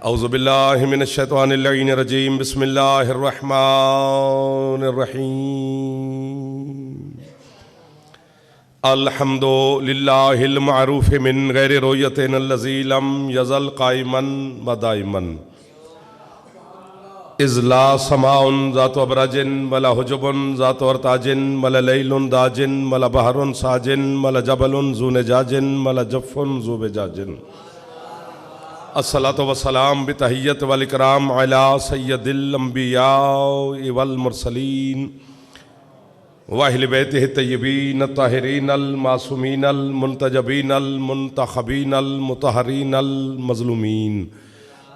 اعوذ باللہ من الشیطان اللعین الرجیم بسم اللہ الرحمن الرحیم الحمد للہ المعروف من غیر رویت الذی لم یزل قائما و دائما اذ لا سماء ذات ابرج ولا حجب ذات ارتاج ولا لیل داج ولا بحر ساج ولا جبل ذو نجاج ولا جف ذو بجاج الصلاة والسلام بتحیت والاکرام علی سید الانبیاء والمرسلین واہل بیتہ الطیبین الطاہرین المعصومین المنتجبین المنتخبین المطہرین المظلومین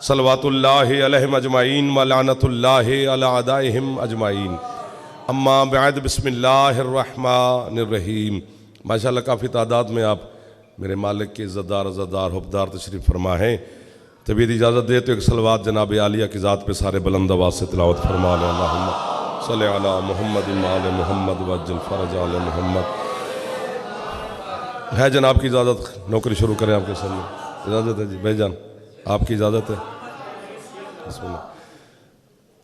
صلوات اللہ علیہم اجمعین ولعنت اللہ علی اعدائہم اجمعین اما بعد بسم اللہ الرحمن الرحیم ماشاءاللہ کافی تعداد میں آپ میرے مالک کے عزتدار عزتدار حبدار تشریف فرما ہیں. طبیعت اجازت دے تو ایک صلوات جناب عالیہ کی ذات پہ سارے بلند آواز سے تلاوت فرما لیں. اللہم صلی علی محمد آل محمد وعجل فرج آل محمد. ہے جناب کی اجازت نوکری شروع کریں آپ کے سامنے؟ اجازت ہے جی بھائی جان آپ کی اجازت ہے؟ بسم اللہ.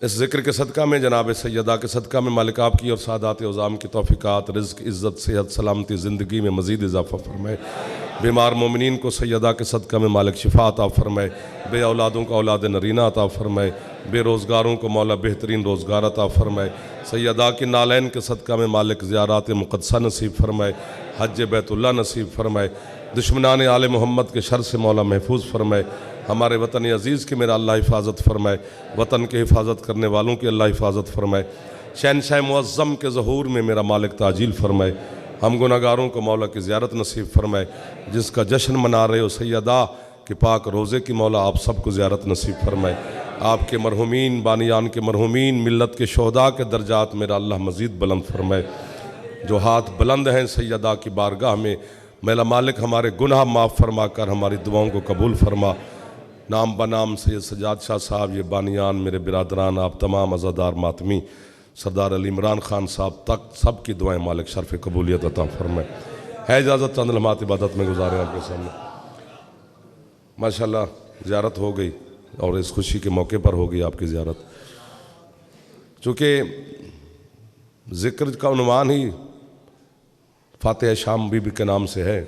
اس ذکر کے صدقہ میں جناب سیدہ کے صدقہ میں مالک آپ کی اور سادات عظام کی توفیقات رزق عزت صحت سلامتی زندگی میں مزید اضافہ فرمائے. بیمار مومنین کو سیدہ کے صدقہ میں مالک شفا عطا فرمائے. بے اولادوں کو اولاد نرینہ عطا فرمائے. بے روزگاروں کو مولا بہترین روزگار عطا فرمائے. سیدہ کے نالین کے صدقہ میں مالک زیارات مقدسہ نصیب فرمائے. حج بیت اللہ نصیب فرمائے. دشمنان آل محمد کے شر سے مولا محفوظ فرمائے. ہمارے وطن عزیز کی میرا اللہ حفاظت فرمائے. وطن کے حفاظت کرنے والوں کی اللہ حفاظت فرمائے. شہنشاہ معظم کے ظہور میں میرا مالک تعجیل فرمائے. ہم گناہگاروں کو مولا کی زیارت نصیب فرمائے. جس کا جشن منا رہے ہو سیدہ کہ پاک روزے کی مولا آپ سب کو زیارت نصیب فرمائے. آپ کے مرحومین بانیان کے مرحومین ملت کے شہداء کے درجات میرا اللہ مزید بلند فرمائے. جو ہاتھ بلند ہیں سیدہ کی بارگاہ میں میرا مالک ہمارے گناہ معاف فرما کر ہماری دعاؤں کو قبول فرما. نام بنام سید سجاد شاہ صاحب یہ بانیان میرے برادران آپ تمام عزادار ماتمی سردار علی عمران خان صاحب تک سب کی دعائیں مالک شرف قبولیت عطا فرمائے. ہے اجازت چند لمحات عبادت میں گزاریں آپ کے سامنے. ماشاءاللہ زیارت ہو گئی اور اس خوشی کے موقع پر ہو گئی آپ کی زیارت. چونکہ ذکر کا عنوان ہی فاتحہ شام بی بی کے نام سے ہے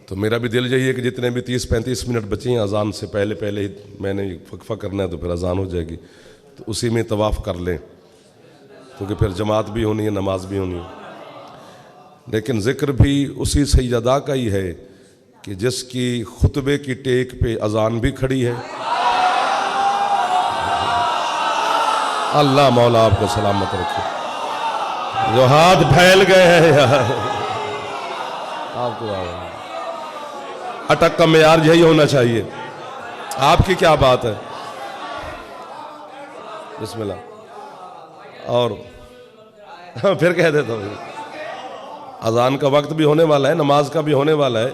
تو میرا بھی دل یہی ہے کہ جتنے بھی 30-35 منٹ بچی ہیں اذان سے پہلے ہی میں نے وقفہ کرنا ہے تو پھر اذان ہو جائے گی تو اسی میں طواف کر لیں کیونکہ پھر جماعت بھی ہونی ہے نماز بھی ہونی ہے. لیکن ذکر بھی اسی سیدہ کا ہی ہے کہ جس کی خطبے کی ٹیک پہ اذان بھی کھڑی ہے. اللہ مولا آپ کو سلامت رکھے. جو ہاتھ پھیل گئے ہیں آپ کو اٹک کا معیار یہی ہونا چاہیے. آپ کی کیا بات ہے؟ بسم اللہ. اور پھر کہہ دیتا ہوں اذان کا وقت بھی ہونے والا ہے نماز کا بھی ہونے والا ہے.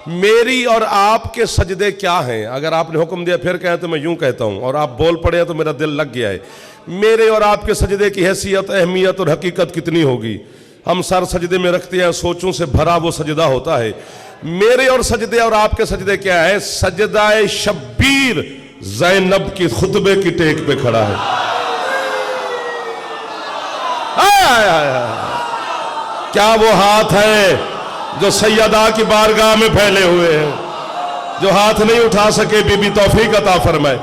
میری اور آپ کے سجدے کیا ہیں؟ اگر آپ نے حکم دیا پھر کہیں تو میں یوں کہتا ہوں اور آپ بول پڑے تو میرا دل لگ گیا ہے. میرے اور آپ کے سجدے کی حیثیت اہمیت اور حقیقت کتنی ہوگی؟ ہم سر سجدے میں رکھتے ہیں سوچوں سے بھرا وہ سجدہ ہوتا ہے. میرے اور سجدے اور آپ کے سجدے کیا ہے؟ سجدہ شبیر زینب کی خطبے کی ٹیک پہ کھڑا ہے. کیا وہ ہاتھ ہے جو سیدہ کی بارگاہ میں پھیلے ہوئے ہیں؟ جو ہاتھ نہیں اٹھا سکے بی بی توفیق عطا فرمائے.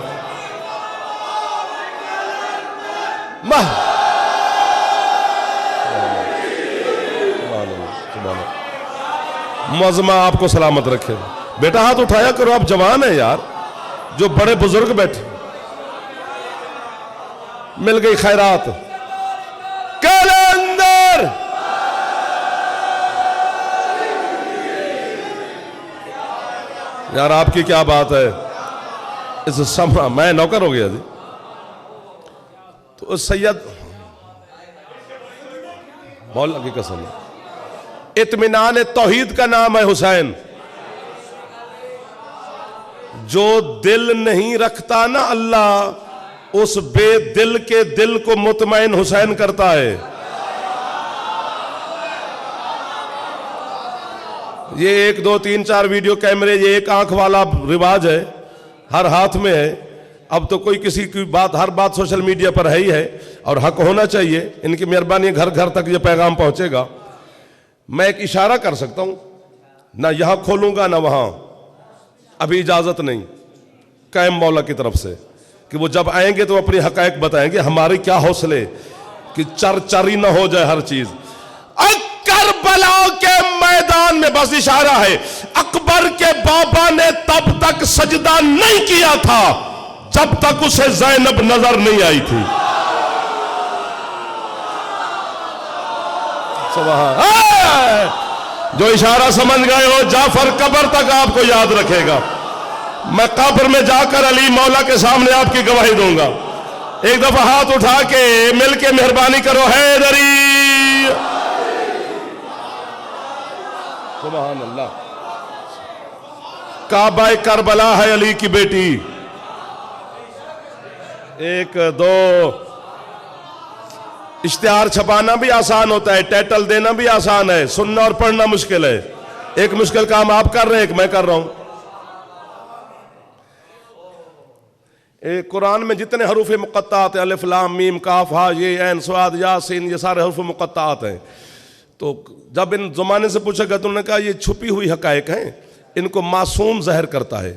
معظمہ آپ کو سلامت رکھے. بیٹا ہاتھ اٹھایا کرو آپ جوان ہیں یار. جو بڑے بزرگ بیٹھے مل گئی خیرات کلندر یار آپ کی کیا بات ہے. اس سمرہ میں نوکر ہو گیا جی. تو اس سید مولا کی قسم اطمینان توحید کا نام ہے حسین. جو دل نہیں رکھتا نا اللہ اس بے دل کے دل کو مطمئن حسین کرتا ہے. یہ 1 2 3 4 ویڈیو کیمرے یہ ایک آنکھ والا رواج ہے ہر ہاتھ میں ہے. اب تو کوئی کسی کی بات، ہر بات سوشل میڈیا پر ہے ہی ہے، اور حق ہونا چاہیے. ان کی مہربانی گھر گھر تک یہ پیغام پہنچے گا. میں ایک اشارہ کر سکتا ہوں، نہ یہاں کھولوں گا نہ وہاں، ابھی اجازت نہیں قائم مولا کی طرف سے کہ وہ جب آئیں گے تو اپنی حقائق بتائیں گے. ہماری کیا حوصلے کہ چری نہ ہو جائے ہر چیز. کربلا کے میدان میں بس اشارہ ہے، اکبر کے بابا نے تب تک سجدہ نہیں کیا تھا جب تک اسے زینب نظر نہیں آئی تھی. سبحان. جو اشارہ سمجھ گئے ہو، جعفر قبر تک آپ کو یاد رکھے گا. میں قبر میں جا کر علی مولا کے سامنے آپ کی گواہی دوں گا. ایک دفعہ ہاتھ اٹھا کے مل کے مہربانی کرو، حیدری. سبحان اللہ. کعبہ کربلا ہے علی کی بیٹی. ایک دو اشتہار چھپانا بھی آسان ہوتا ہے، ٹائٹل دینا بھی آسان ہے، سننا اور پڑھنا مشکل ہے. ایک مشکل کام آپ کر رہے ہیں، ایک میں کر رہا ہوں. قرآن میں جتنے حروف مقطعات ہیں، الف لام میم کاف ہا یہ عین صاد یا سین، یہ سارے حروف مقطعات ہیں. تو جب ان زمانے سے پوچھا گیا تو انہوں نے کہا یہ چھپی ہوئی حقائق ہیں، ان کو معصوم ظاہر کرتا ہے،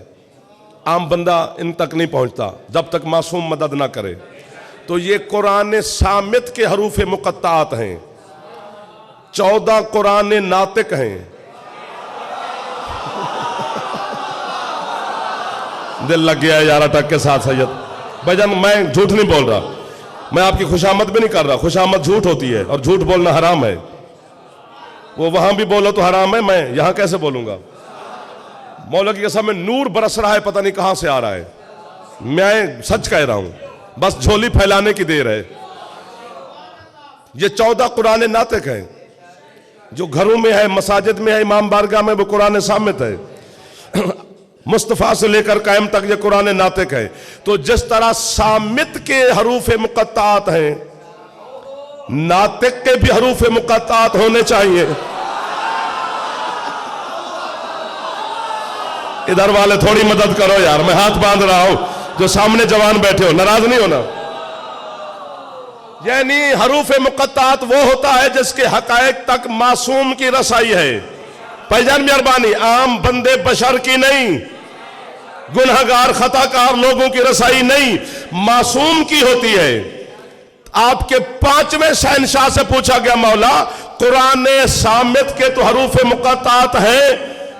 عام بندہ ان تک نہیں پہنچتا جب تک معصوم مدد نہ کرے. تو یہ قرآن صامت کے حروف مقطعات ہیں. 14 قرآن ناطق ہیں. دل لگ گیا ہے یار اٹک کے ساتھ سید بھائی جان. میں جھوٹ نہیں بول رہا، میں آپ کی خوشامد بھی نہیں کر رہا. خوشامد جھوٹ ہوتی ہے اور جھوٹ بولنا حرام ہے. وہ وہاں بھی بولو تو حرام ہے، میں یہاں کیسے بولوں گا؟ مولا کی قسم میں نور برس رہا ہے، پتہ نہیں کہاں سے آ رہا ہے. میں سچ کہہ رہا ہوں، بس جھولی پھیلانے کی دیر ہے. یہ 14 قرآن ناطق ہیں جو گھروں میں ہے، مساجد میں ہے، امام بارگاہ میں وہ قرآن صامت ہے. مصطفیٰ سے لے کر قائم تک یہ قرآن ناطق ہے. تو جس طرح صامت کے حروف مقطعات ہیں، ناطق کے بھی حروف مقطعات ہونے چاہیے. ادھر والے تھوڑی مدد کرو یار، میں ہاتھ باندھ رہا ہوں. جو سامنے جوان بیٹھے ہو ناراض نہیں ہونا. یعنی حروف مقطعات وہ ہوتا ہے جس کے حقائق تک معصوم کی رسائی ہے. بھائی مہربانی، عام بندے بشر کی نہیں، گنہگار خطا کار لوگوں کی رسائی نہیں، معصوم کی ہوتی ہے. آپ کے 5ویں شہنشاہ سے پوچھا گیا، مولا قرآن صامت کے تو حروف مقطعات ہیں،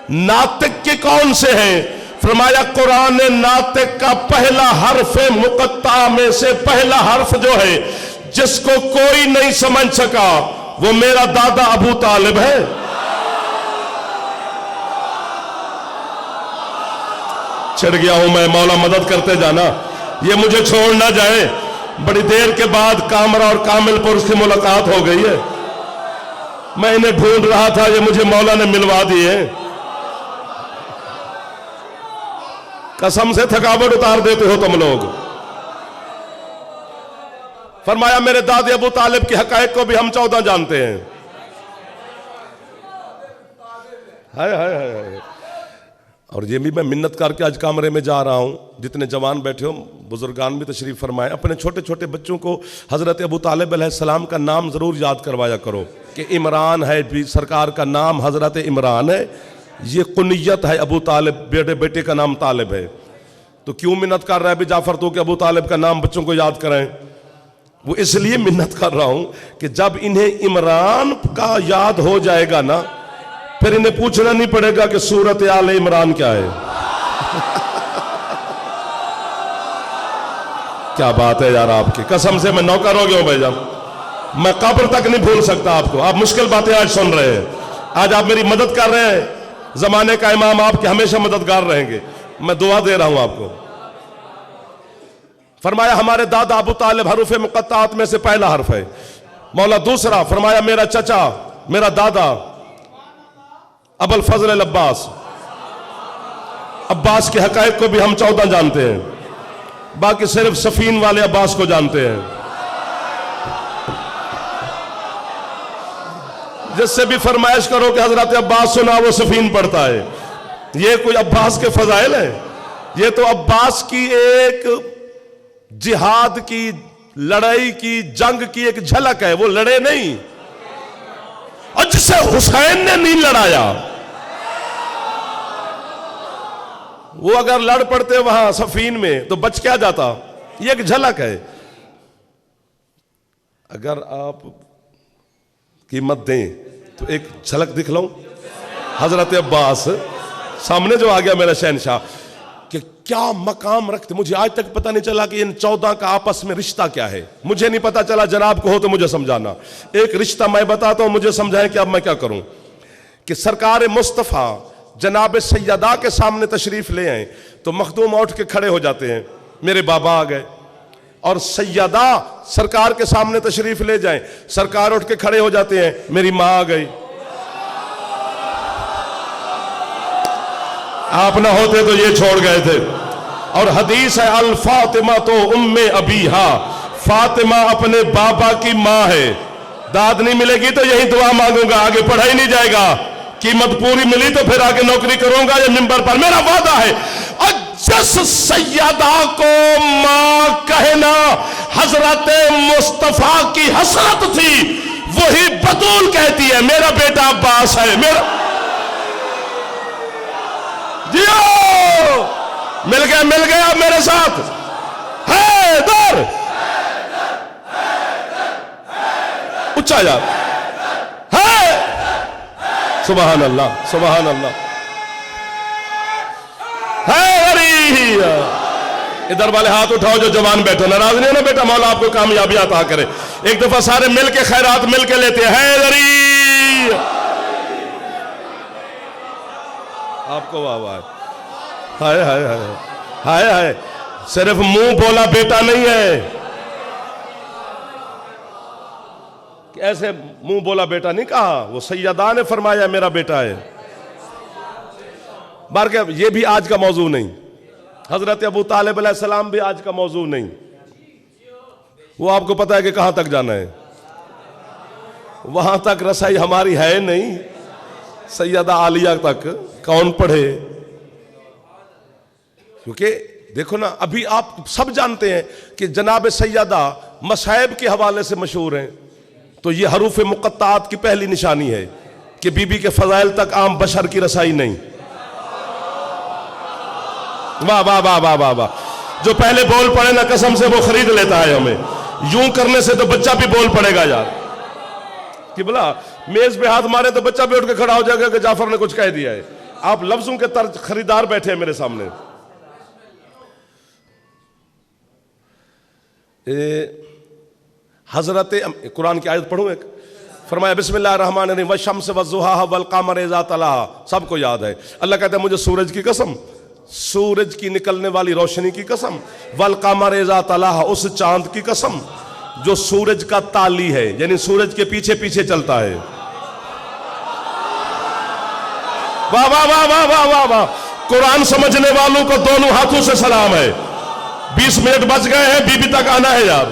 ناطق کے کون سے ہیں؟ فرمایا قرآن ناطق کا پہلا حرف مقطع میں سے پہلا حرف جو ہے جس کو کوئی نہیں سمجھ سکا وہ میرا دادا ابو طالب ہے. چھڑ گیا ہوں میں، مولا مدد کرتے جانا، یہ مجھے چھوڑ نہ جائے. بڑی دیر کے بعد کامرہ اور کامل پور کی ملاقات ہو گئی ہے. میں انہیں ڈھونڈ رہا تھا، یہ مجھے مولا نے ملوا دیے. قسم سے تھکاوٹ اتار دیتے ہو تم لوگ. فرمایا میرے دادے ابو طالب کی حقائق کو بھی ہم 14 جانتے ہیں. ہائے ہائے ہائے. اور یہ بھی میں منت کر کے آج کمرے میں جا رہا ہوں، جتنے جوان بیٹھے ہو، بزرگان بھی تشریف فرمائے، اپنے چھوٹے چھوٹے بچوں کو حضرت ابو طالب علیہ السلام کا نام ضرور یاد کروایا کرو کہ عمران ہے، بھی سرکار کا نام حضرت عمران ہے. یہ قنیت ہے، ابو طالب بیٹے کا نام طالب ہے. تو کیوں منت کر رہا ہے بھی جعفر تو کہ ابو طالب کا نام بچوں کو یاد کریں؟ وہ اس لیے منت کر رہا ہوں کہ جب انہیں عمران کا یاد ہو جائے گا نا، پھر انہیں پوچھنا نہیں پڑے گا کہ سورت آل عمران کیا ہے. کیا بات ہے یار آپ کی، قسم سے میں نوکر ہو گیا ہوں بھائی جان. میں قبر تک نہیں بھول سکتا آپ کو. آپ مشکل باتیں آج سن رہے ہیں، آج آپ میری مدد کر رہے ہیں. زمانے کا امام آپ کے ہمیشہ مددگار رہیں گے. میں دعا دے رہا ہوں آپ کو. فرمایا ہمارے دادا ابو طالب حروف مقطعات میں سے پہلا حرف ہے. مولا دوسرا فرمایا میرا چچا، میرا دادا ابو الفضل العباس، عباس کے حقائق کو بھی ہم 14 جانتے ہیں، باقی صرف سفین والے عباس کو جانتے ہیں. جس سے بھی فرمائش کرو کہ حضرت عباس سنا وہ سفین پڑھتا ہے. یہ کوئی عباس کے فضائل ہیں؟ یہ تو عباس کی ایک جہاد کی، لڑائی کی، جنگ کی ایک جھلک ہے، وہ لڑے نہیں، اور جسے حسین نے نہیں لڑایا، وہ اگر لڑ پڑتے وہاں صفین میں تو بچ کیا جاتا. یہ ایک جھلک ہے. اگر آپ قیمت دیں تو ایک جھلک دکھ لوں. حضرت عباس سامنے جو آ گیا میرا شہنشاہ، کہ کیا مقام رکھتے. مجھے آج تک پتہ نہیں چلا کہ ان 14 کا آپس میں رشتہ کیا ہے. مجھے نہیں پتہ چلا، جناب کو ہو تو مجھے سمجھانا. ایک رشتہ میں بتاتا ہوں، مجھے سمجھائیں کہ اب میں کیا کروں. کہ سرکار مصطفیٰ جناب سیدہ کے سامنے تشریف لے آئیں تو مخدوم اٹھ کے کھڑے ہو جاتے ہیں، میرے بابا آ گئے. اور سیدہ سرکار کے سامنے تشریف لے جائیں، سرکار اٹھ کے کھڑے ہو جاتے ہیں، میری ماں آ گئی. آپ نہ ہوتے تو یہ چھوڑ گئے تھے. اور حدیث ہے الفاطمہ تو ام ابیہا، فاطمہ اپنے بابا کی ماں ہے. داد نہیں ملے گی تو یہی دعا مانگوں گا، آگے پڑھا ہی نہیں جائے گا. قیمت پوری ملی تو پھر آگے نوکری کروں گا. یہ منبر پر میرا وعدہ ہے. اور جس سیدہ کو ماں کہنا حضرت مصطفیٰ کی حسرت تھی، وہی بطول کہتی ہے میرا بیٹا عباس ہے. میرا جیو مل گیا میرے ساتھ. حیدر اچھا یار، سبحان اللہ سبحان اللہ. ادھر والے ہاتھ اٹھاؤ جو جوان بیٹھو. ناراض نہیں ہونا بیٹا، مولا آپ کو کامیابی عطا کرے. ایک دفعہ سارے مل کے خیرات مل کے لیتے ہیں. حیدری آپ کو واہ واہ. ہائے ہائے ہائے ہائے ہائے. صرف منہ بولا بیٹا نہیں ہے، ایسے منہ بولا بیٹا نہیں کہا، وہ سیدہ نے فرمایا میرا بیٹا ہے. بارکہ یہ بھی آج کا موضوع نہیں. حضرت ابو طالب علیہ السلام بھی آج کا موضوع نہیں. وہ آپ کو پتا ہے کہ کہاں تک جانا ہے. وہاں تک رسائی ہماری ہے نہیں. سیدہ عالیہ تک کون پڑھے؟ کیونکہ دیکھو نا، ابھی آپ سب جانتے ہیں کہ جناب سیدہ مصائب کے حوالے سے مشہور ہیں. تو یہ حروف مقطعات کی پہلی نشانی ہے کہ بی بی کے فضائل تک عام بشر کی رسائی نہیں. واہ واہ واہ واہ واہ واہ. جو پہلے بول پڑے نا قسم سے وہ خرید لیتا ہے ہمیں. یوں کرنے سے تو بچہ بھی بول پڑے گا یار. کہ بلا میز پہ ہاتھ مارے تو بچہ بھی اٹھ کے کھڑا ہو جائے گا کہ جعفر نے کچھ کہہ دیا ہے. آپ لفظوں کے طرز خریدار بیٹھے ہیں میرے سامنے. حضرت قرآن کی آیت پڑھوں ایک. فرمایا بسم اللہ الرحمن الرحیم والشمس والضحاها والقمر اذا تلاها. سب کو یاد ہے. اللہ کہتا ہے مجھے سورج کی قسم، سورج کی نکلنے والی روشنی کی قسم، والقمر اذا تلاها، اس چاند کی قسم جو سورج کا تالی ہے، یعنی سورج کے پیچھے پیچھے چلتا ہے. واہ واہ واہ واہ واہ واہ واہ. قرآن سمجھنے والوں کو دونوں ہاتھوں سے سلام ہے. 20 منٹ بچ گئے ہیں، بی بی تک آنا ہے یار.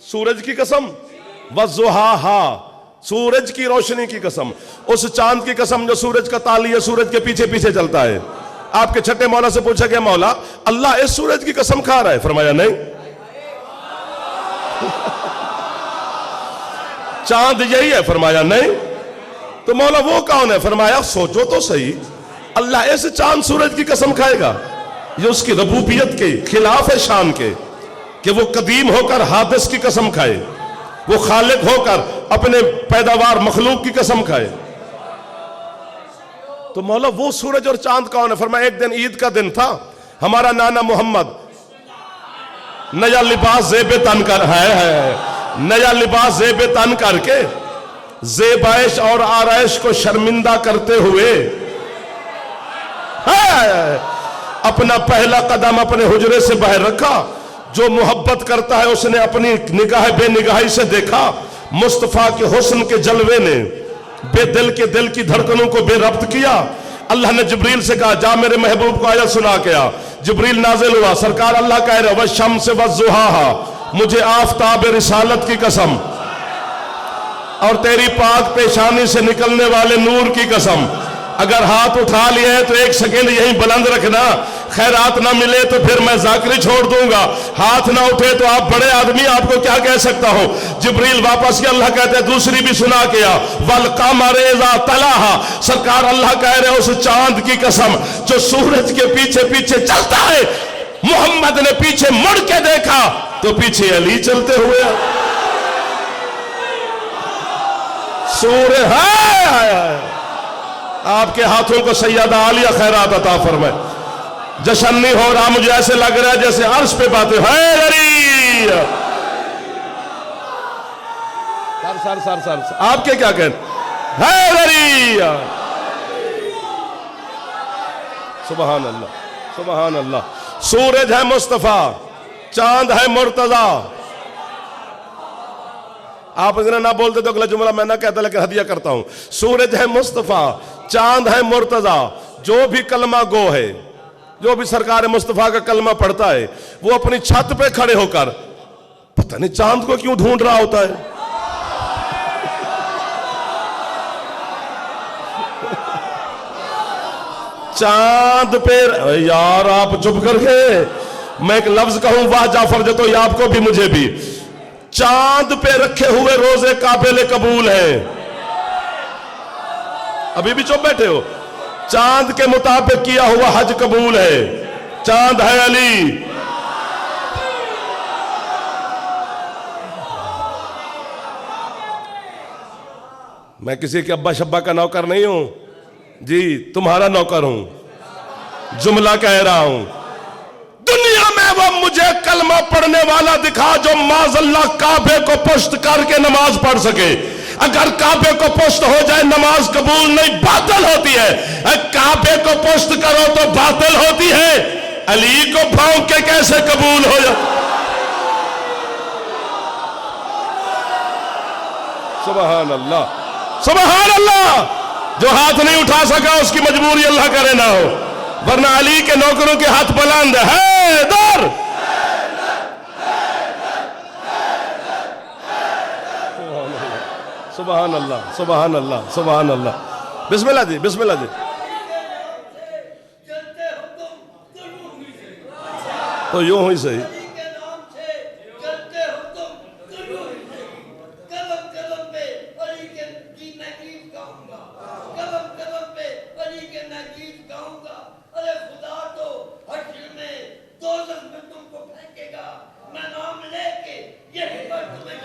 سورج کی قسم، والضحاها، سورج کی روشنی کی قسم، اس چاند کی قسم جو سورج کا تالی ہے، سورج کے پیچھے پیچھے چلتا ہے. آپ کے چھٹے مولا سے پوچھا گیا مولا اللہ اس سورج کی قسم کھا رہا ہے؟ فرمایا نہیں. چاند یہی ہے؟ فرمایا نہیں. تو مولا وہ کون ہے؟ فرمایا سوچو تو صحیح، اللہ اس چاند سورج کی قسم کھائے گا؟ یہ اس کی ربوبیت کے خلاف ہے شان کے کہ وہ قدیم ہو کر حادث کی قسم کھائے، وہ خالق ہو کر اپنے پیداوار مخلوق کی قسم کھائے. تو مولا وہ سورج اور چاند کون ہے؟ فرمایا ایک دن عید کا دن تھا، ہمارا نانا محمد نیا لباس زیب تن کر نیا لباس زیب تن کر کے زیبائش اور آرائش کو شرمندہ کرتے ہوئے اپنا پہلا قدم اپنے حجرے سے باہر رکھا. جو محبت کرتا ہے اس نے اپنی نگاہ بے نگاہی سے دیکھا. مصطفیٰ کے حسن کے جلوے نے بے دل کے دل کی دھڑکنوں کو بے ربط کیا. اللہ نے جبریل سے کہا جا میرے محبوب کو آیت سنا کے آ. جبریل نازل ہوا. سرکار اللہ کہہ رہے والشمس والضحاها، مجھے آفتاب رسالت کی قسم اور تیری پاک پیشانی سے نکلنے والے نور کی قسم. اگر ہاتھ اٹھا لیا ہے تو ایک سیکنڈ یہیں بلند رکھنا، خیرات نہ ملے تو پھر میں ذاکری چھوڑ دوں گا، ہاتھ نہ اٹھے تو آپ بڑے آدمی، آپ کو کیا کہہ سکتا ہوں۔ جبریل واپس کے اللہ کہتے ہیں دوسری بھی سنا کیا، وَالْقَمَرِ إِذَا تَلَاهَا، سرکار اللہ کہہ رہے اس چاند کی قسم جو سورج کے پیچھے پیچھے چلتا ہے۔ محمد نے پیچھے مڑ کے دیکھا تو پیچھے علی چلتے ہوئے، سورج ہے آپ کے ہاتھوں کو سیدہ عالیہ خیرات عطا فرمائے۔ جشن نہیں ہو رہا، مجھے ایسے لگ رہا ہے جیسے عرش پہ باتیں حیدری۔ سر آپ کے کیا کہتے حیدری۔ سبحان اللہ سبحان اللہ۔ سورج ہے مصطفیٰ، چاند ہے مرتضیٰ۔ آپ اگر نہ بولتے تو اگلا جملہ میں نہ کہتا لیکن ہدیہ کرتا ہوں۔ سورج ہے مصطفیٰ، چاند ہے مرتضیٰ، جو بھی کلمہ گو ہے، جو بھی سرکار مصطفیٰ کا کلمہ پڑھتا ہے، وہ اپنی چھت پہ کھڑے ہو کر پتہ نہیں چاند کو کیوں ڈھونڈ رہا ہوتا ہے۔ چاند پہ یار آپ چپ کر کے، میں ایک لفظ کہوں واہ جعفر جو تو یہ آپ کو بھی مجھے بھی، چاند پہ رکھے ہوئے روزے قابل قبول ہیں۔ ابھی بھی چپ بیٹھے ہو؟ چاند کے مطابق کیا ہوا حج قبول ہے۔ چاند ہے علی۔ میں کسی کے ابا شبا کا نوکر نہیں ہوں جی، تمہارا نوکر ہوں، جملہ کہہ رہا ہوں۔ دنیا میں وہ مجھے کلمہ پڑھنے والا دکھا جو معاذ اللہ کعبے کو پشت کر کے نماز پڑھ سکے۔ اگر کعبے کو پشت ہو جائے نماز قبول نہیں، باطل ہوتی ہے۔ کعبے کو پشت کرو تو باطل ہوتی ہے، علی کو بھونک کے کیسے قبول ہو جائے؟ سبحان اللہ سبحان اللہ۔ جو ہاتھ نہیں اٹھا سکا اس کی مجبوری اللہ کرے نہ ہو، ورنہ علی کے نوکروں کے ہاتھ بلند ہے۔ حیدر سبحان اللہ سبحان اللہ سبحان اللہ۔ بسم اللہ جی بسم اللہ جی۔ تو یوں ہوئی صحیح۔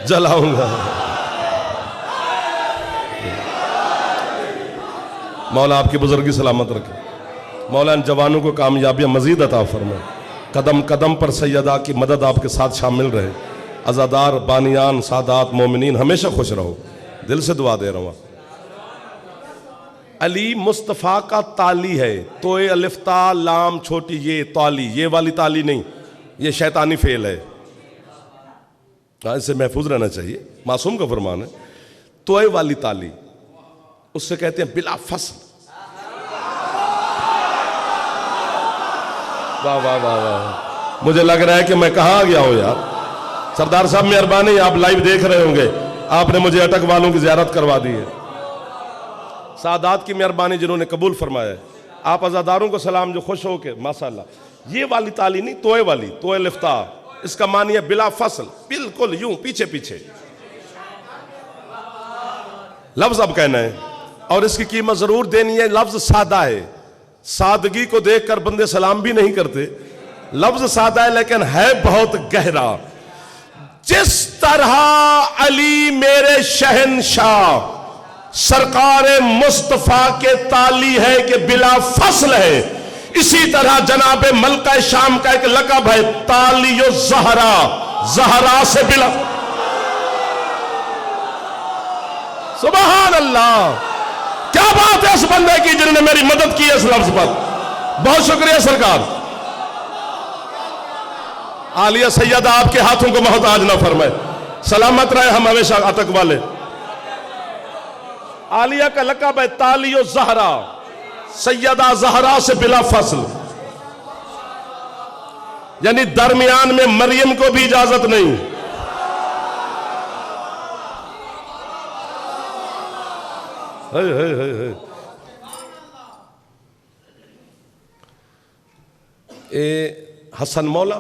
جلاؤں گا۔ مولا آپ کی بزرگی سلامت رکھے، مولا ان جوانوں کو کامیابیاں مزید عطا فرمائے، قدم قدم پر سیدہ کی مدد آپ کے ساتھ شامل رہے، عزادار بانیان سادات مومنین ہمیشہ خوش رہو، دل سے دعا دے رہا ہوں۔ علی مصطفیٰ کا تالی ہے، توئے الف تا لام چھوٹی یہ تالی، یہ والی تالی نہیں، یہ شیطانی فعل ہے، اس سے محفوظ رہنا چاہیے، معصوم کا فرمان ہے۔ توئے والی تالی اس سے کہتے ہیں بلا فصل۔ واہ واہ واہ واہ، مجھے لگ رہا ہے کہ میں کہاں آ گیا ہوں یار۔ سردار صاحب مہربانی، آپ لائیو دیکھ رہے ہوں گے، آپ نے مجھے اٹک والوں کی زیارت کروا دی ہے، سادات کی مہربانی جنہوں نے قبول فرمایا ہے۔ آپ عزاداروں کو سلام جو خوش ہو کے ماشاءاللہ۔ یہ والی تالی نہیں، توئے والی، توئے لفتہ، اس کا معنی ہے بلا فصل، بالکل یوں پیچھے پیچھے۔ لفظ اب کہنا ہے اور اس کی قیمت ضرور دینی ہے۔ لفظ سادہ ہے، سادگی کو دیکھ کر بندے سلام بھی نہیں کرتے۔ لفظ سادہ ہے لیکن ہے بہت گہرا۔ جس طرح علی میرے شہنشاہ سرکار مصطفیٰ کے تالی ہے کہ بلا فصل ہے، اسی طرح جناب ملکہ شام کا ایک لقب ہے تالی الزہرا، زہرا سے بلا۔ سبحان اللہ، کیا بات ہے اس بندے کی جنہوں نے میری مدد کی اس لفظ پر، بہت شکریہ سرکار۔ عالیہ سیدہ آپ کے ہاتھوں کو محتاج نہ فرمائے، سلامت رہے ہم ہمیشہ عتق والے۔ عالیہ کا لقب ہے تالی الزہرا، سیدہ زہرا سے بلا فصل، یعنی درمیان میں مریم کو بھی اجازت نہیں۔ حسن مولا,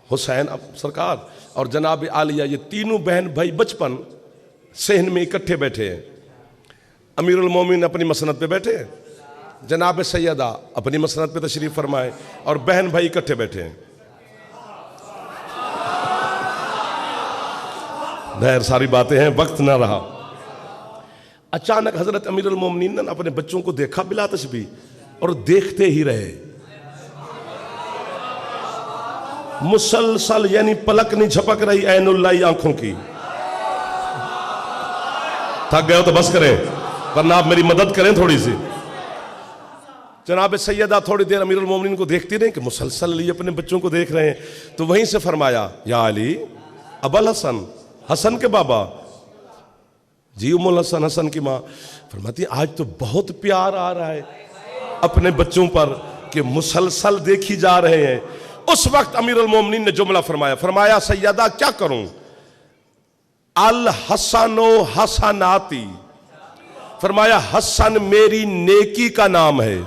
حسین سرکار اور جناب عالیہ, یہ تینوں بہن بھائی بچپن صحن میں اکٹھے بیٹھے ہیں. امیر المومنین اپنی مسند پہ بیٹھے ہیں, جناب سیدہ اپنی مسند پہ تشریف فرمائے, اور بہن بھائی اکٹھے بیٹھے ہیں. ظاہر ساری باتیں ہیں, وقت نہ رہا. اچانک حضرت امیر المومنین نے اپنے بچوں کو دیکھا بلا تشبیہ, اور دیکھتے ہی رہے مسلسل, یعنی پلک نہیں جھپک رہی عین اللہ آنکھوں کی. تھک گئے ہو تو بس کریں, ورنہ آپ میری مدد کریں تھوڑی سی. جناب سیدہ تھوڑی دیر امیر المومنین کو دیکھتی رہیں کہ مسلسل علی اپنے بچوں کو دیکھ رہے ہیں, تو وہیں سے فرمایا یا علی ابا الحسن, حسن کے بابا. جی ام الحسن, حسن کی ماں فرماتی آج تو بہت پیار آ رہا ہے اپنے بچوں پر کہ مسلسل دیکھی جا رہے ہیں. اس وقت امیر المومنین نے جملہ فرمایا سیدہ کیا کروں؟ الحسن و حسناتی, فرمایا حسن میری نیکی کا نام ہے.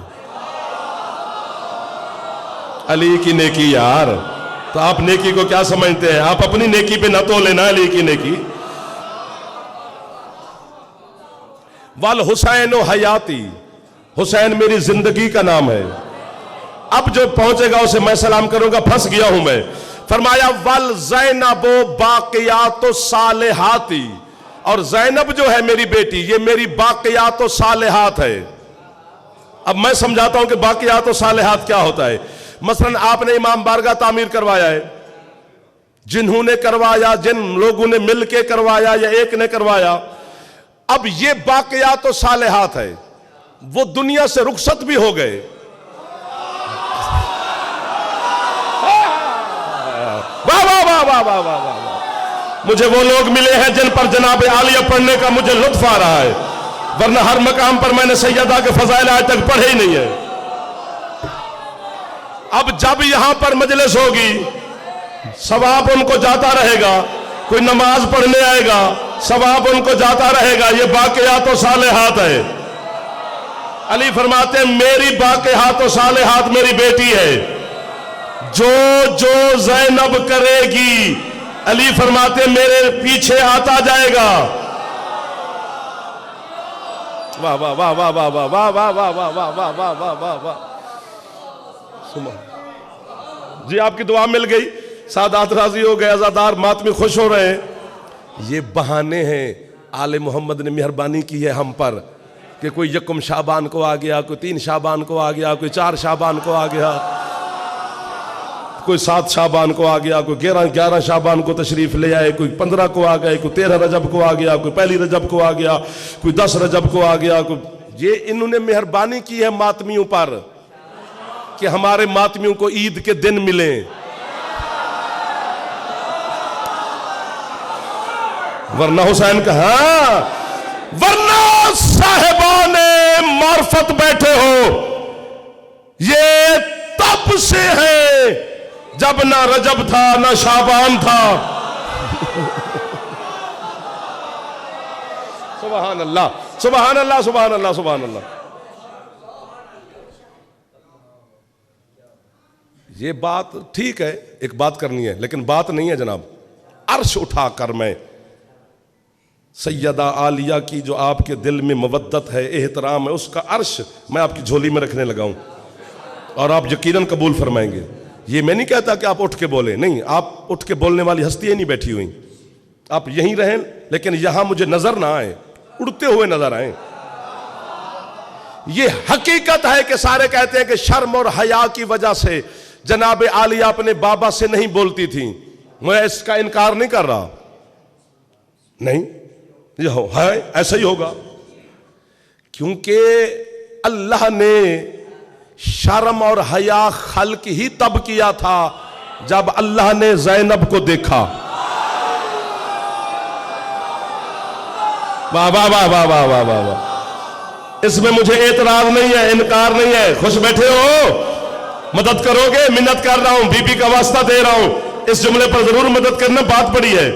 علی کی نیکی یار, تو آپ نیکی کو کیا سمجھتے ہیں؟ آپ اپنی نیکی پہ نہ تو لینا علی کی نیکی. والحسین و حیاتی, حسین میری زندگی کا نام ہے. اب جو پہنچے گا اسے میں سلام کروں گا, پھنس گیا ہوں میں. فرمایا والزینب باقیات و صالحاتی, اور زینب جو ہے میری بیٹی, یہ میری باقیات و صالحات ہے. اب میں سمجھاتا ہوں کہ باقیات و صالحات کیا ہوتا ہے. مثلا آپ نے امام بارگاہ تعمیر کروایا ہے, جنہوں نے کروایا, جن لوگوں نے مل کے کروایا یا ایک نے کروایا, اب یہ باقیات و صالحات ہے. وہ دنیا سے رخصت بھی ہو گئے. مجھے وہ لوگ ملے ہیں جن پر جناب عالیہ پڑھنے کا مجھے لطف آ رہا ہے, ورنہ ہر مقام پر میں نے سیدہ کے فضائل آج تک پڑھے ہی نہیں ہے. اب جب یہاں پر مجلس ہوگی ثواب ان کو جاتا رہے گا, کوئی نماز پڑھنے آئے گا ثواب ان کو جاتا رہے گا. یہ باقیات و صالحات ہے. علی فرماتے ہیں میری باقیات و صالحات میری بیٹی ہے. جو جو زینب کرے گی, علی فرماتے ہیں میرے پیچھے آتا جائے گا. واہ واہ واہ واہ واہ واہ واہ واہ واہ واہ واہ واہ واہ واہ واہ واہ. جی آپ کی دعا مل گئی, سادات راضی ہو گئے, عزادار ماتمی خوش ہو رہے ہیں. یہ بہانے ہیں, آل محمد نے مہربانی کی ہے ہم پر کہ کوئی یکم شعبان کو آ گیا, کوئی 3 شعبان کو آ گیا, کوئی 4 شعبان کو آ گیا, کوئی 7 شعبان کو آ گیا, کوئی 11 شعبان کو تشریف لے آئے, کوئی 15 کو آ گئے, کوئی 13 رجب کو آ گیا, کوئی 1 رجب کو آ گیا, کوئی 10 رجب کو آ گیا. یہ انہوں نے مہربانی کی ہے ماتمیوں پر کہ ہمارے ماتمیوں کو عید کے دن ملیں. ورنہ حسین کا ہاں, ورنہ صاحبان معرفت بیٹھے ہو, یہ تب سے ہے جب نہ رجب تھا نہ شعبان تھا. سبحان اللہ سبحان اللہ سبحان اللہ سبحان اللہ. یہ بات ٹھیک ہے, ایک بات کرنی ہے, لیکن بات نہیں ہے جناب. عرش اٹھا کر میں سیدہ عالیہ کی جو آپ کے دل میں مودت ہے, احترام ہے, اس کا عرش میں آپ کی جھولی میں رکھنے لگا ہوں, اور آپ یقیناً قبول فرمائیں گے. یہ میں نہیں کہتا کہ آپ اٹھ کے بولیں, نہیں, آپ اٹھ کے بولنے والی ہستیاں نہیں بیٹھی ہوئیں. آپ یہیں رہیں, لیکن یہاں مجھے نظر نہ آئیں, اڑتے ہوئے نظر آئیں. یہ حقیقت ہے کہ سارے کہتے ہیں کہ شرم اور حیا کی وجہ سے جناب عالیہ اپنے بابا سے نہیں بولتی تھیں. میں اس کا انکار نہیں کر رہا, نہیں, یہ ہے ایسا ہی ہوگا, کیونکہ اللہ نے شرم اور حیا خلق ہی تب کیا تھا جب اللہ نے زینب کو دیکھا. واہ واہ واہ واہ واہ واہ واہ واہ. اس میں مجھے اعتراض نہیں ہے, انکار نہیں ہے. خوش بیٹھے ہو, مدد کرو گے؟ منت کر رہا ہوں, بی بی کا واسطہ دے رہا ہوں, اس جملے پر ضرور مدد کرنا. بات بڑی ہے,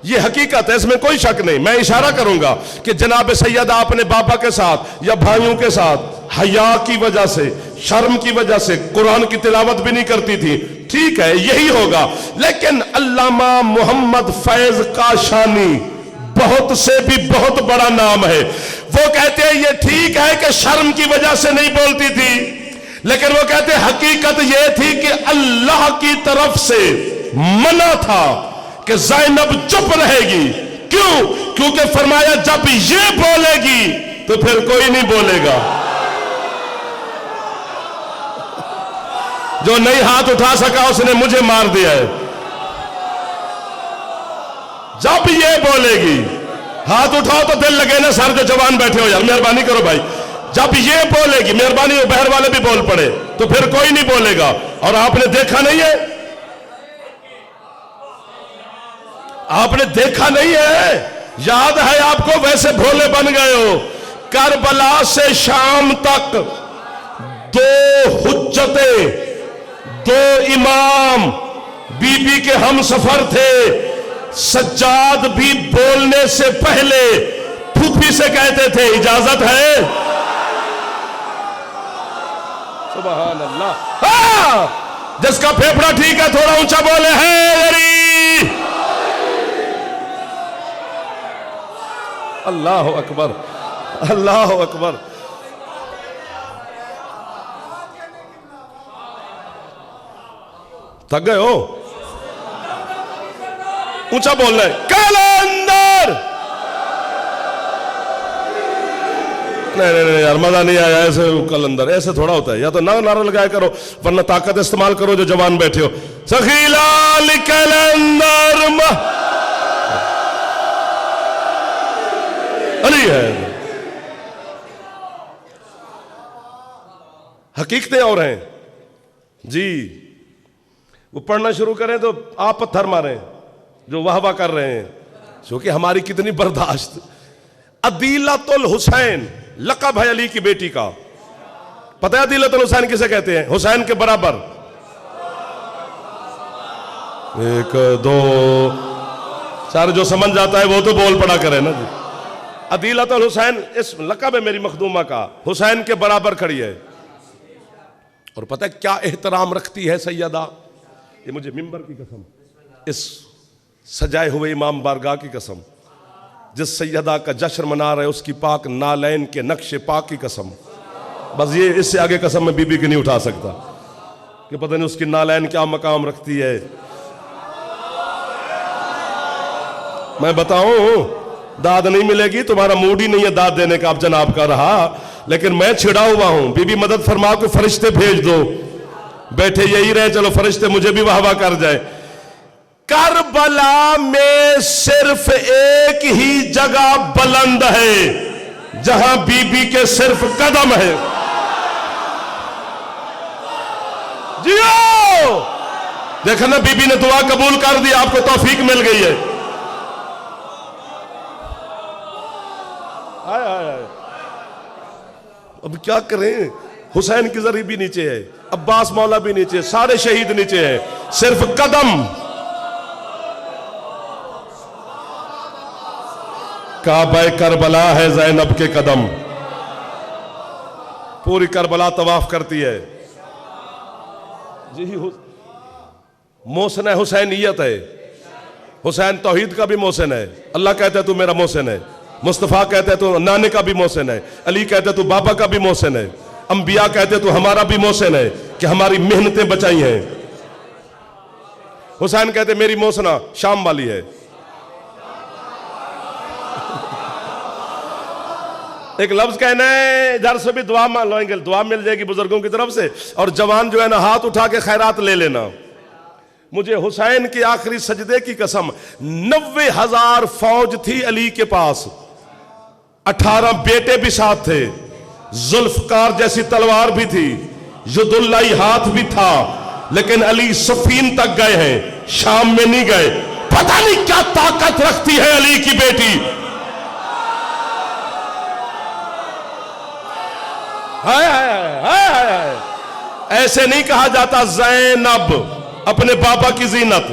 یہ حقیقت ہے, اس میں کوئی شک نہیں. میں اشارہ کروں گا کہ جناب سیدہ اپنے بابا کے ساتھ یا بھائیوں کے ساتھ حیا کی وجہ سے, شرم کی وجہ سے قرآن کی تلاوت بھی نہیں کرتی تھی. ٹھیک ہے یہی ہوگا, لیکن علامہ محمد فیض کاشانی بہت سے بھی بہت بڑا نام ہے, وہ کہتے ہیں یہ ٹھیک ہے کہ شرم کی وجہ سے نہیں بولتی تھی, لیکن وہ کہتے ہیں حقیقت یہ تھی کہ اللہ کی طرف سے منع تھا کہ زینب چپ رہے گی. کیوں؟ کیونکہ فرمایا جب یہ بولے گی تو پھر کوئی نہیں بولے گا. جو نہیں ہاتھ اٹھا سکا اس نے مجھے مار دیا ہے. جب یہ بولے گی, ہاتھ اٹھاؤ تو دل لگے نا سر جو جوان بیٹھے ہو, یار مہربانی کرو بھائی, جب یہ بولے گی, مہربانی ہو بہر والے بھی بول پڑے, تو پھر کوئی نہیں بولے گا. اور آپ نے دیکھا نہیں ہے, آپ نے دیکھا نہیں ہے, یاد ہے آپ کو, ویسے بھولے بن گئے ہو. کربلا سے شام تک دو حجتیں, دو امام بی بی کے ہم سفر تھے. سجاد بھی بولنے سے پہلے پھوپھی سے کہتے تھے اجازت ہے. سبحان اللہ. ہاں, جس کا پھیپڑا ٹھیک ہے تھوڑا اونچا بولے ہے. اللہ اکبر, اللہ اکبر. تھک گئے ہو؟ اونچا بولنا ہے. کلندر. نہیں یار مزہ نہیں آیا ایسے. کلندر ایسے تھوڑا ہوتا ہے, یا تو نعرہ لگایا کرو ورنہ طاقت استعمال کرو جو جوان بیٹھے ہو. سخی لال کلندر علی ہے. حقیقتیں اور ہیں جی. وہ پڑھنا شروع کریں تو آپ پتھر ماریں جو واہ واہ کر رہے ہیں, کیونکہ ہماری کتنی برداشت. عدیلۃ الحسین لقب ہے علی کی بیٹی کا. پتہ ہے عدیلۃ الحسین کسے کہتے ہیں؟ حسین کے برابر. ایک دو چار, جو سمجھ جاتا ہے وہ تو بول پڑا کرے نا جی. عدیلۃ الحسین اس لقب ہے میری مخدومہ کا, حسین کے برابر کھڑی ہے. اور پتہ ہے کیا احترام رکھتی ہے سیدہ, یہ مجھے ممبر کی قسم, اس سجائے ہوئے امام بارگاہ کی قسم, جس سیدہ کا جشن منا رہے اس کی پاک نالین کے نقش پاک کی قسم. بس یہ اس سے آگے قسم میں بی بی کی نہیں اٹھا سکتا کہ پتہ نہیں اس کی نالین کیا مقام رکھتی ہے. میں بتاؤں داد نہیں ملے گی, تمہارا موڈ ہی نہیں ہے داد دینے کا اب جناب کا رہا, لیکن میں چھڑا ہوا ہوں. بی بی مدد فرما کے فرشتے بھیج دو, بیٹھے یہی رہے, چلو فرشتے مجھے بھی واہ واہ کر جائے. کربلا میں صرف ایک ہی جگہ بلند ہے جہاں بی بی کے صرف قدم ہے. جیو دیکھا نا, بی بی نے دعا قبول کر دی, آپ کو توفیق مل گئی ہے. اب کیا کریں, حسین کی ذری بھی نیچے ہے, عباس مولا بھی نیچے, سارے شہید نیچے ہیں, صرف قدم. کعبہ کربلا ہے زینب کے قدم. پوری کربلا طواف کرتی ہے جی. محسن حسینیت ہے. حسین توحید کا بھی محسن ہے, اللہ کہتا ہے تو میرا محسن ہے, مصطفیٰ کہتے ہیں تو نانے کا بھی محسن ہے, علی کہتے ہیں تو بابا کا بھی محسن ہے, انبیاء کہتے ہیں تو ہمارا بھی محسن ہے کہ ہماری محنتیں بچائی ہیں. حسین کہتے ہیں میری محسنہ شام والی ہے. ایک لفظ کہنا ہے, ادھر سے بھی دعا مانگیں گے, دعا مل جائے گی بزرگوں کی طرف سے. اور جوان جو ہے نا ہاتھ اٹھا کے خیرات لے لینا. مجھے حسین کے آخری سجدے کی قسم, 90,000 فوج تھی علی کے پاس, 18 بیٹے بھی ساتھ تھے, ذوالفقار جیسی تلوار بھی تھی, ید اللہ ہاتھ بھی تھا, لیکن علی صفین تک گئے ہیں, شام میں نہیں گئے. پتہ نہیں کیا طاقت رکھتی ہے علی کی بیٹی. ایسے نہیں کہا جاتا زینب اپنے بابا کی زینت.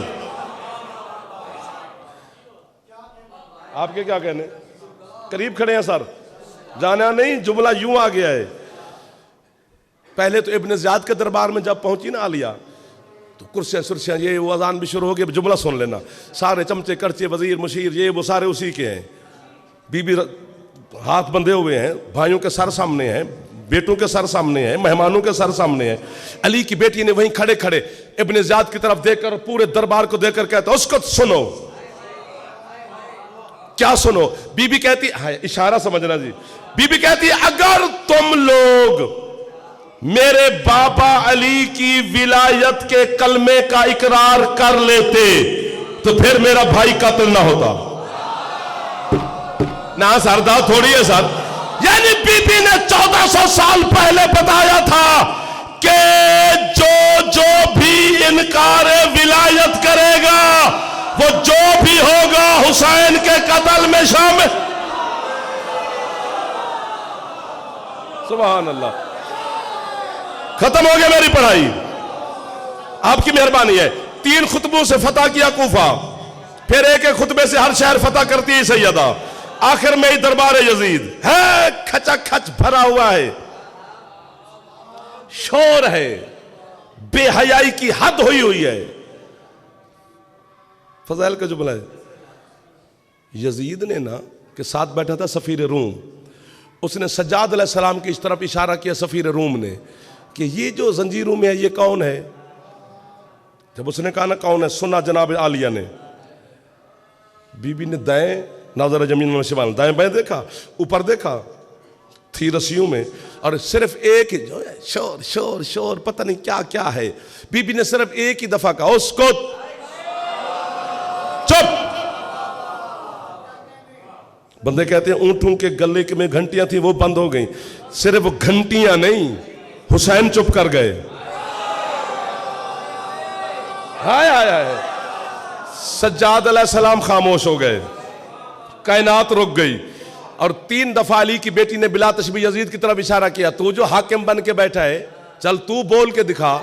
آپ کے کیا کہنے, قریب کھڑے ہیں سر, جانا نہیں, جملہ یوں آ گیا ہے. پہلے تو ابن زیاد کے دربار میں جب پہنچی نا عالیہ تو کرسیاں سرسیاں یہ وہ اذان بھی شروع ہو گئی. جملہ سن لینا, سارے چمچے کرچے وزیر مشیر یہ وہ سارے اسی کے ہیں. بی بی ہاتھ بندھے ہوئے ہیں, بھائیوں کے سر سامنے ہیں, بیٹوں کے سر سامنے ہیں, مہمانوں کے سر سامنے ہیں. علی کی بیٹی نے وہیں کھڑے کھڑے ابن زیاد کی طرف دیکھ کر پورے دربار کو دیکھ کر کہتا اس کو سنو. کیا سنو؟ بی بی کہتی ہے, اشارہ سمجھنا جی, بی بی کہتی ہے اگر تم لوگ میرے بابا علی کی ولایت کے کلمے کا اقرار کر لیتے تو پھر میرا بھائی قتل نہ ہوتا. نہ سردار تھوڑی ہے سر, یعنی بی بی نے 1400 سال پہلے بتایا تھا کہ جو بھی انکار ولایت کرے گا وہ جو بھی ہوگا حسین کے قتل میں شامل. سبحان اللہ. ختم ہو گیا میری پڑھائی, آپ کی مہربانی ہے. 3 خطبوں سے فتح کیا کوفہ, پھر ایک ایک خطبے سے ہر شہر فتح کرتی ہے سیدہ. آخر میں ہی دربار یزید ہے, کھچا کھچ بھرا ہوا ہے, شور ہے, بے حیائی کی حد ہوئی ہوئی ہے. فضائل کا جملہ ہے, یزید نے نا کہ ساتھ بیٹھا تھا سفیر روم, اس نے سجاد علیہ السلام کی اس طرف اشارہ کیا سفیر روم نے کہ یہ جو زنجیروں میں ہے یہ کون ہے؟ جب اس نے کہا نا کون ہے, سنا جناب عالیہ نے. بی بی نے دائیں ناظر جمین میں شمال, دائیں بائیں دیکھا, اوپر دیکھا, تھی رسیوں میں, اور صرف ایک ہی جو ہے شور شور شور, پتہ نہیں کیا کیا ہے. بی بی نے صرف ایک ہی دفعہ کہا اس کو چپ. بندے کہتے ہیں اونٹوں کے گلے میں گھنٹیاں تھیں وہ بند ہو گئیں. صرف گھنٹیاں نہیں, حسین چپ کر گئے. ہائے ہائے ہائے. سجاد علیہ السلام خاموش ہو گئے, کائنات رک گئی. اور 3 دفعہ علی کی بیٹی نے بلا تشبیہ یزید کی طرف اشارہ کیا, تو جو حاکم بن کے بیٹھا ہے چل تو بول کے دکھا.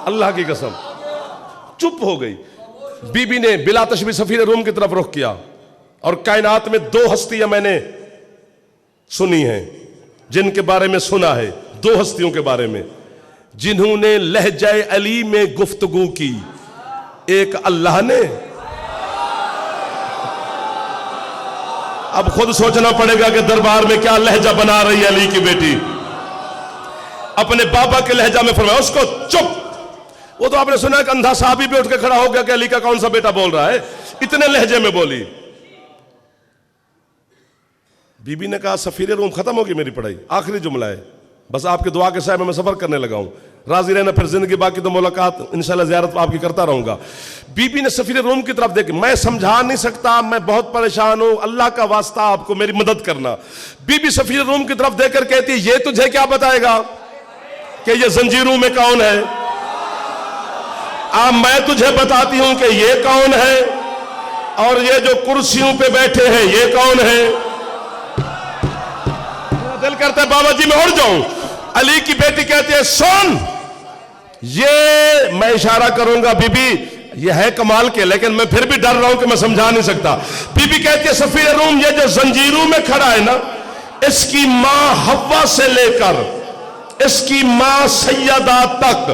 اللہ کی قسم چپ ہو گئی. بی بی نے بلا تشبیہ سفیر روم کی طرف رخ کیا, اور کائنات میں 2 ہستیاں میں نے سنی ہیں جن کے بارے میں سنا ہے, 2 ہستیوں کے بارے میں جنہوں نے لہجہ علی میں گفتگو کی. ایک اللہ نے, اب خود سوچنا پڑے گا کہ دربار میں کیا لہجہ بنا رہی ہے علی کی بیٹی. اپنے بابا کے لہجہ میں فرمایا اس کو چپ. وہ تو آپ نے سنا کہ اندھا صحابی بھی اٹھ کے کھڑا ہو گیا کہ علی کا کون سا بیٹا بول رہا ہے, اتنے لہجے میں بولی. بی بی نے کہا سفیر روم ختم ہوگی میری پڑھائی, آخری جملہ ہے, بس آپ کی دعا کے سائے میں سفر کرنے لگا ہوں. راضی رہنا, پھر زندگی باقی تو ملاقات انشاءاللہ زیارت آپ کی کرتا رہوں گا. بی بی نے سفیر روم کی طرف دیکھ, میں سمجھا نہیں سکتا, میں بہت پریشان ہوں, اللہ کا واسطہ آپ کو میری مدد کرنا. بی بی سفیر روم کی طرف دیکھ کر کہتی یہ تجھے کیا بتائے گا کہ یہ زنجیروں میں کون ہے؟ میں تجھے بتاتی ہوں کہ یہ کون ہے, اور یہ جو کرسیوں پہ بیٹھے ہیں یہ کون ہے. دل کرتا ہے بابا جی میں اڑ جاؤں. علی کی بیٹی کہتی ہے سن, یہ میں اشارہ کروں گا بی بی, یہ ہے کمال کے, لیکن میں پھر بھی ڈر رہا ہوں کہ میں سمجھا نہیں سکتا. بی بی کہتی ہے سفیر روم یہ جو زنجیروں میں کھڑا ہے نا, اس کی ماں حوا سے لے کر اس کی ماں سیدہ تک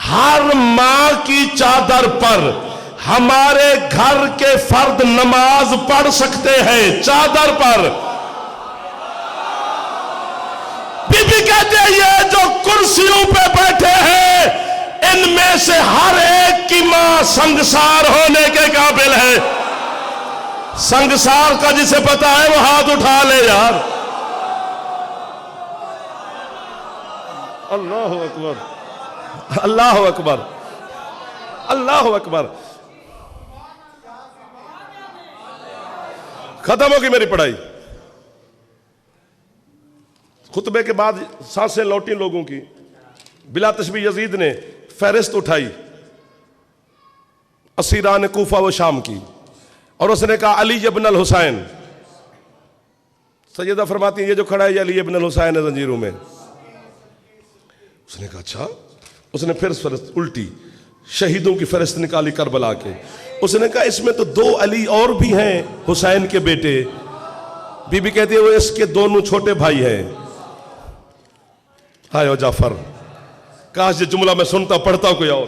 ہر ماں کی چادر پر ہمارے گھر کے فرد نماز پڑھ سکتے ہیں, چادر پر. بی بی کہتے ہیں یہ جو کرسیوں پہ بیٹھے ہیں ان میں سے ہر ایک کی ماں سنگسار ہونے کے قابل ہے. سنگسار کا جسے پتا ہے وہ ہاتھ اٹھا لے یار. اللہ اکبر, اللہ اکبر, اللہ اکبر. ختم ہوگی میری پڑھائی. خطبے کے بعد سانسیں لوٹی لوگوں کی. بلا تشبیہ یزید نے فہرست اٹھائی اسیران کوفہ و شام کی, اور اس نے کہا علی ابن الحسین. سیدہ فرماتی ہیں یہ جو کھڑا ہے یہ علی ابن الحسین ہے زنجیروں میں. اس نے کہا اچھا. اس نے پھر فہرست الٹی, شہیدوں کی فہرست نکالی کربلا کے. اس نے کہا اس میں تو 2 علی اور بھی ہیں حسین کے بیٹے. بی بی کہتی ہے وہ اس کے دونوں چھوٹے بھائی ہیں. ہائے او جعفر، کاش یہ جملہ میں سنتا پڑھتا کوئی اور.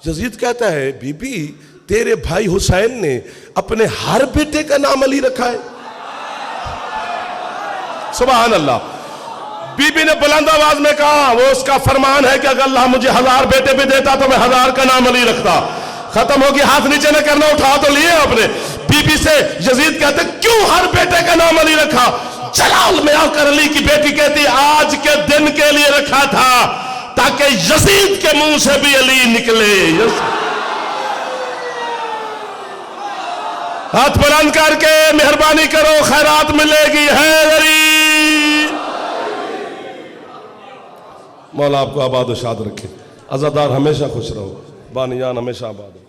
یزید کہتا ہے بی بی تیرے بھائی حسین نے اپنے ہر بیٹے کا نام علی رکھا ہے. سبحان اللہ. بی بی نے بلند آواز میں کہا وہ اس کا فرمان ہے کہ اگر اللہ مجھے 1000 بیٹے بھی دیتا تو میں 1000 کا نام علی رکھتا. ختم ہوگی، ہاتھ نیچے نہ کرنا، اٹھا تو لیے آپ نے. بی بی سے یزید کہتے کیوں ہر بیٹے کا نام علی رکھا؟ جلال میں آ کر علی کی بیٹی کہتی آج کے دن کے لیے رکھا تھا تاکہ یزید کے منہ سے بھی علی نکلے. ہاتھ بلند کر کے مہربانی کرو، خیرات ملے گی. ہے علی. مولا آپ کو آباد و شاد رکھے. عزادار ہمیشہ خوش رہو، بانیان ہمیشہ آباد رہو.